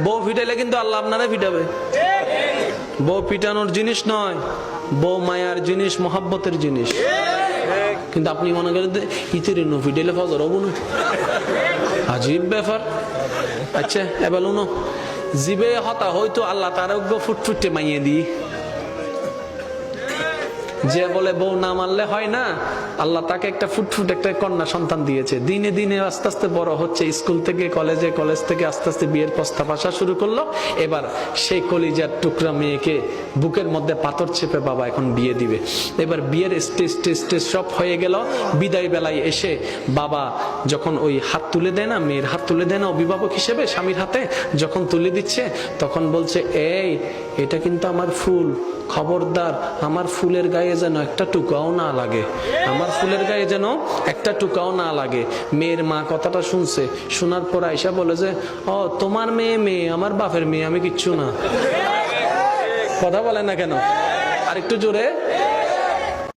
বউ পিটাইলে কিন্তু আল্লাহ আপনারে পিটাবে। বউ পিটানোর জিনিস নয়, বউ মায়ার জিনিস, মহাব্বতের জিনিস। কিন্তু আপনি মনে করেন ইতির পিটাইলে ফজর হবো না, আজীব ব্যাপার। আচ্ছা এবার উনো জিবে হতা হয়তো আল্লাহ তার ফুটফুটে মাইয়ে দিই, যে বলে বউ না মানলে হয় না, আল্লাহ তাকে একটা ফুটফুট একটা কন্যা সন্তান দিয়েছে। দিনে দিনে আস্তে আস্তে বড় হচ্ছে, স্কুল থেকে কলেজে, কলেজ থেকে আস্তে আস্তে বিয়ের প্রস্তাব আসা শুরু করলো। এবার সেই কলিজার টুকরা মেয়েকে বুকের মধ্যে পাথর চেপে বাবা এখন বিয়ে দিবে। এবার বিয়ের স্টেজ সব হয়ে গেল। বিদায় বেলায় এসে বাবা যখন ওই হাত তুলে দেয় না, মেয়ের হাত তুলে দেয় না অভিভাবক হিসেবে স্বামীর হাতে, যখন তুলে দিচ্ছে তখন বলছে, এই এটা কিন্তু আমার ফুল, খবরদার আমার ফুলের গায়ে যেন একটা টুকাও না লাগে, আমার ফুলের গায়ে যেন একটা টুকাও না লাগে। মেয়ের মা কথাটা শুনছে, শোনার পর আয়সা বলে যে, ও তোমার মেয়ে মেয়ে, আমার বাপের মেয়ে, আমি কিচ্ছু না। কথা বলে না কেন? আর একটু জোরে।